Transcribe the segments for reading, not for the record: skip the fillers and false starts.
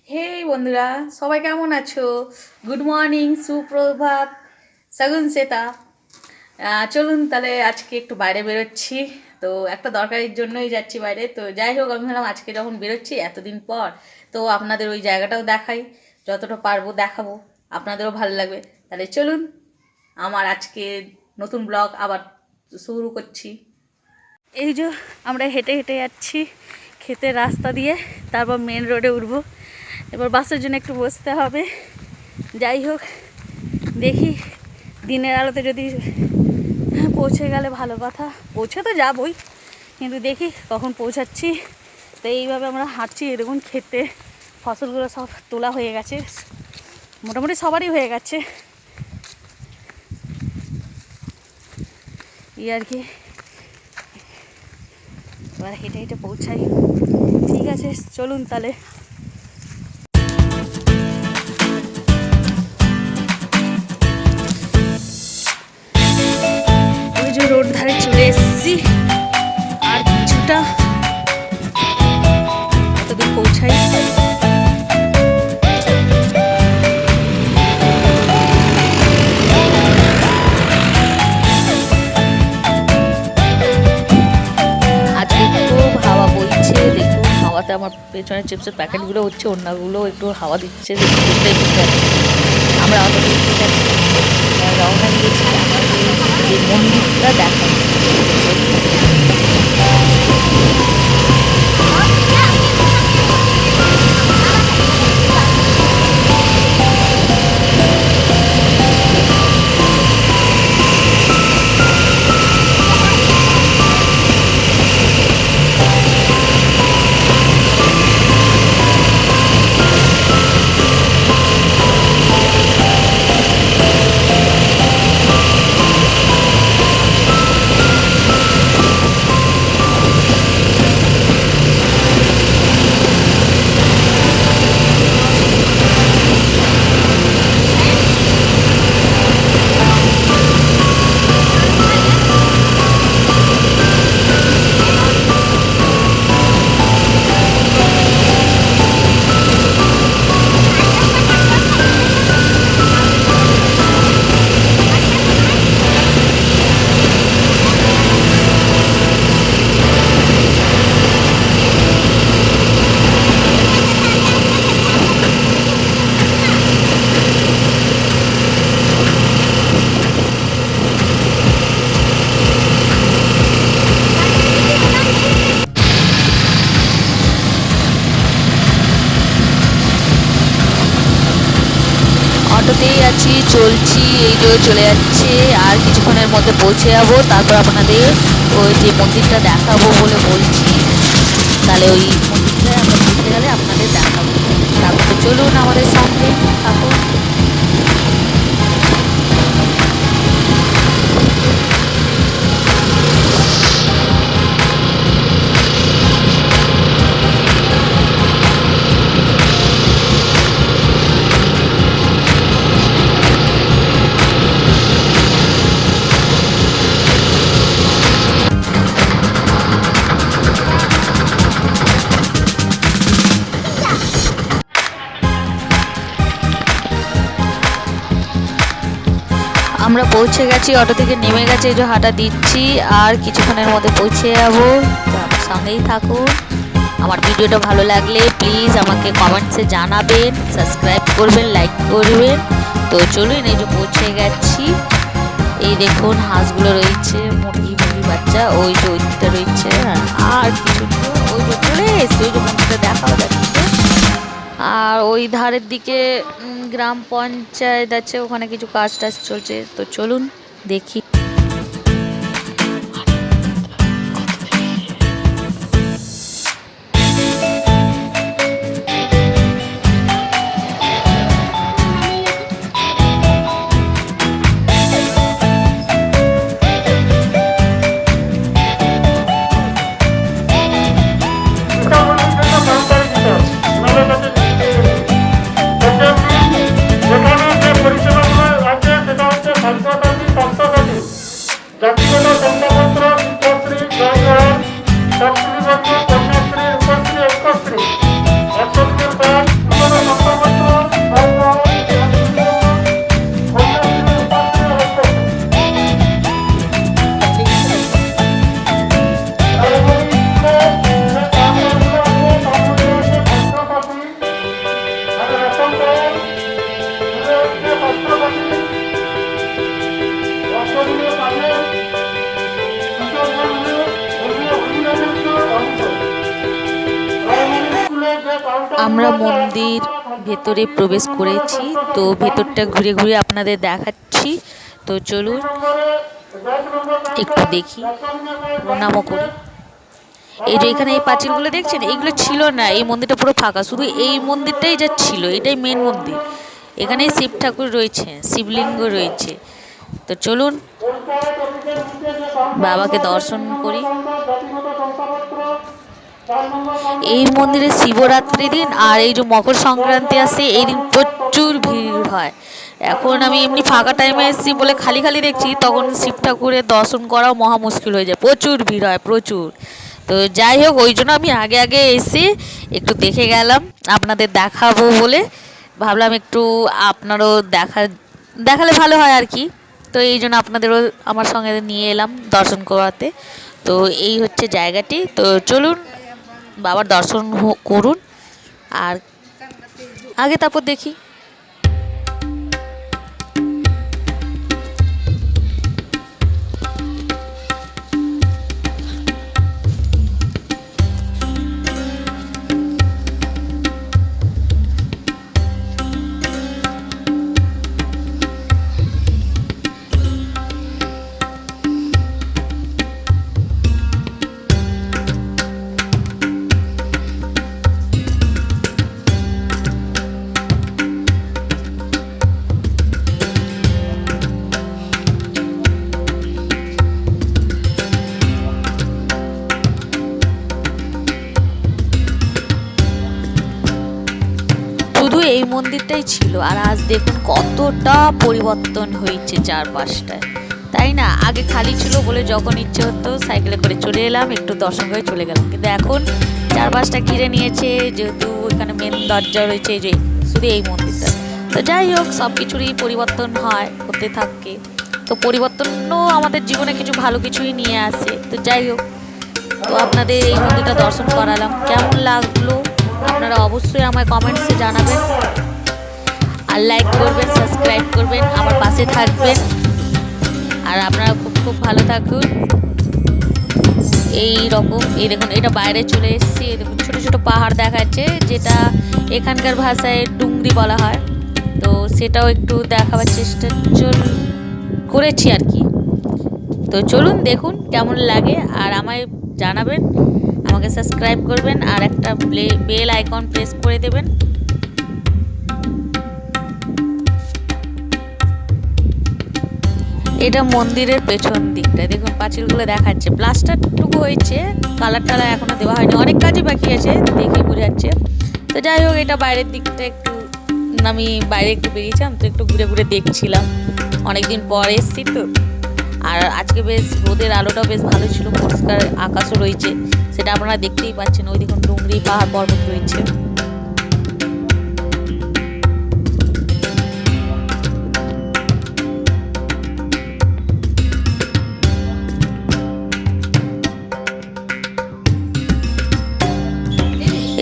হে বন্ধুরা, সবাই কেমন আছো? গুড মর্নিং, সুপ্রভাত, সাগুন সেতা। চলুন তাহলে আজকে একটু বাইরে বেরোচ্ছি। তো একটা দরকারের জন্যই যাচ্ছি বাইরে। তো যাই হোক, আমি ভাবলাম আজকে যখন বেরোচ্ছি এতদিন পর, তো আপনাদের ওই জায়গাটাও দেখাই, যতটা পারবো দেখাবো, আপনাদেরও ভালো লাগবে। তাহলে চলুন, আমার আজকে নতুন ব্লগ আবার শুরু করছি। এই যে আমরা হেঁটে হেঁটে যাচ্ছি ক্ষেতের রাস্তা দিয়ে, তারপর মেন রোডে উঠবো। এবার বাসের জন্য একটু বসতে হবে। যাই হোক, দেখি দিনের আলোতে যদি পৌঁছে গেলে ভালো কথা। পৌঁছে তো যাবই, কিন্তু দেখি কখন পৌঁছাচ্ছি। তো এইভাবে আমরা হাঁটছি। এরকম ক্ষেতে ফসলগুলো সব তোলা হয়ে গেছে, মোটামুটি সবারই হয়ে গেছে এই আর কি। এবার হেঁটে হেঁটে পৌঁছাই। ঠিক আছে, চলুন তাহলে। ওই যে রোড ধারে চলে এসেছি, আর কিছুটা এতদূর পৌঁছাই। হাওয়াতে আমার পেছনে চিপসের প্যাকেটগুলো হচ্ছে, অন্যগুলো একটু হাওয়া দিচ্ছে। আমরা অত রওনা দিয়েছি যে মন্দিরটা দেখা। অটোতেই আছি, চলছি, এই যে চলে যাচ্ছে। আর কিছুক্ষণের মধ্যে পৌঁছে যাবো। তারপর আপনাদের ওই যে মন্দিরটা দেখাবো বলে বলছি। তাহলে ওই মন্দিরটায় আমরা পৌঁছে গেলে আপনাদের দেখাবো। তারপর চলুন আমাদের সঙ্গে থাকুন। আমরা পৌঁছে গেছি, অটো থেকে নেমে গেছে, এই যে হাঁটা দিচ্ছি। আর কিছুক্ষণের মধ্যে পৌঁছে যাবো। তো আমার সঙ্গেই থাকুন। আমার ভিডিওটা ভালো লাগলে প্লিজ আমাকে কমেন্টসে জানাবেন, সাবস্ক্রাইব করবেন, লাইক করবেন। তো চলুন, এই যে পৌঁছে গেছি। এই দেখুন হাঁসগুলো রয়েছে, মুরগি বাচ্চা, ওই যে ওইটা রয়েছে। আর কিছু ওই যে চলে এসছে, ওই যে মন্দিরটা দেখাও যাচ্ছে। আর ওই ধারের দিকে গ্রাম পঞ্চায়েত আছে, ওখানে কিছু কাজ টাজ চলছে। তো চলুন দেখি। আমরা মন্দির ভেতরে প্রবেশ করেছি, তো ভেতরটা ঘুরে ঘুরে আপনাদের দেখাচ্ছি। তো চলুন একটু দেখি, প্রণামও করি। এই যে এখানে এই পাঁচিলগুলো দেখছেন, এইগুলো ছিল না, এই মন্দিরটা পুরো ফাঁকা, শুধু এই মন্দিরটাই যা ছিল, এটাই মেন মন্দির। এখানেই শিব ঠাকুর রয়েছে, শিবলিঙ্গ রয়েছে। তো চলুন বাবাকে দর্শন করি। এই মন্দিরে শিবরাত্রি দিন আর এই যে মকর সংক্রান্তি আসে, এই দিন প্রচুর ভিড় হয়। এখন আমি এমনি ফাঁকা টাইমে এসেছি বলে খালি খালি দেখছি, তখন শিব ঠাকুরের দর্শন করাও মহা মুশকিল হয়ে যায়, প্রচুর ভিড় হয় প্রচুর। তো যাই হোক, ওই জন্য আমি আগে আগে এসে একটু দেখে গেলাম, আপনাদের দেখাবো বলে ভাবলাম একটু আপনারও দেখালে ভালো হয় আর কি। তো এই জন্য আপনাদেরও আমার সঙ্গে নিয়ে এলাম দর্শন করাতে। তো এই হচ্ছে জায়গাটি। তো চলুন বাবার দর্শন করুন, আর আগে তারপর দেখি। শুধু এই মন্দিরটাই ছিল, আর আজ দেখুন কতটা পরিবর্তন হয়েছে চারপাশটায়, তাই না? আগে খালি ছিল বলে যখন ইচ্ছে হতো সাইকেলে করে চলে এলাম, একটু দর্শন করে চলে গেলাম, কিন্তু এখন চারপাশটা ঘিরে নিয়েছে, যেহেতু এখানে মেন দরজা রয়েছে যে শুধু এই মন্দিরটা। তো যাই হোক, সব কিছুরই পরিবর্তন হয়, হতে থাকে। তো পরিবর্তনও আমাদের জীবনে কিছু ভালো কিছুই নিয়ে আসে। তো যাই হোক, তো আপনাদের এই মন্দিরটা দর্শন করালাম, কেমন লাগলো আপনারা অবশ্যই আমায় কমেন্টসে জানাবেন, আর লাইক করবেন, সাবস্ক্রাইব করবেন, আমার পাশে থাকবেন, আর আপনারা খুব খুব ভালো থাকুন। এই রকম, এই দেখুন, এটা বাইরে চলে এসেছি, এই দেখুন ছোটো ছোটো পাহাড় দেখাচ্ছে, যেটা এখানকার ভাষায় ডুংরি বলা হয়। তো সেটাও একটু দেখাবার চেষ্টা করেছি আর কি। তো চলুন দেখুন কেমন লাগে, আর আমায় জানাবেন, আমাকে সাবস্ক্রাইব করবেন, আর একটা বেল আইকন প্রেস করে দেবেন। এটা মন্দিরের পেছন দিকটা, দেখুন পাঁচিলগুলো দেখাচ্ছে, প্লাস্টারটুকু হয়েছে, কালার টালার এখনো দেওয়া হয়নি, অনেক কাজই বাকি আছে, দেখে বোঝাচ্ছে। তো যাই হোক, এটা বাইরের দিকটা একটু, আমি বাইরে একটু বেরিয়েছিলাম, তো একটু ঘুরে ঘুরে দেখছিলাম, অনেকদিন পর এসছি তো। আর আজকে বেশ রোদের আলোটাও বেশ ভালো ছিল, পরিষ্কার আকাশও রয়েছে, সেটা আপনারা দেখতেই পাচ্ছেন। ওই দেখুন ডুংরি, পাহাড় পর্বত রয়েছে।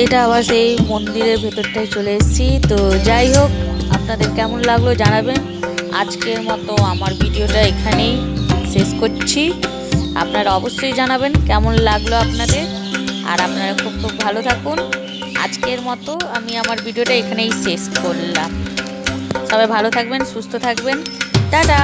এটা আবার সেই মন্দিরের ভেতরটায় চলে এসেছি। তো যাই হোক, আপনাদের কেমন লাগলো জানাবেন। আজকের মতো আমার ভিডিওটা এখানেই শেষ করছি, আপনারা অবশ্যই জানাবেন কেমন লাগলো আপনাদের, আর আপনারা খুব খুব ভালো থাকুন। আজকের মতো আমি আমার ভিডিওটা এখানেই শেষ করলাম। সবাই ভালো থাকবেন, সুস্থ থাকবেন, টাটা।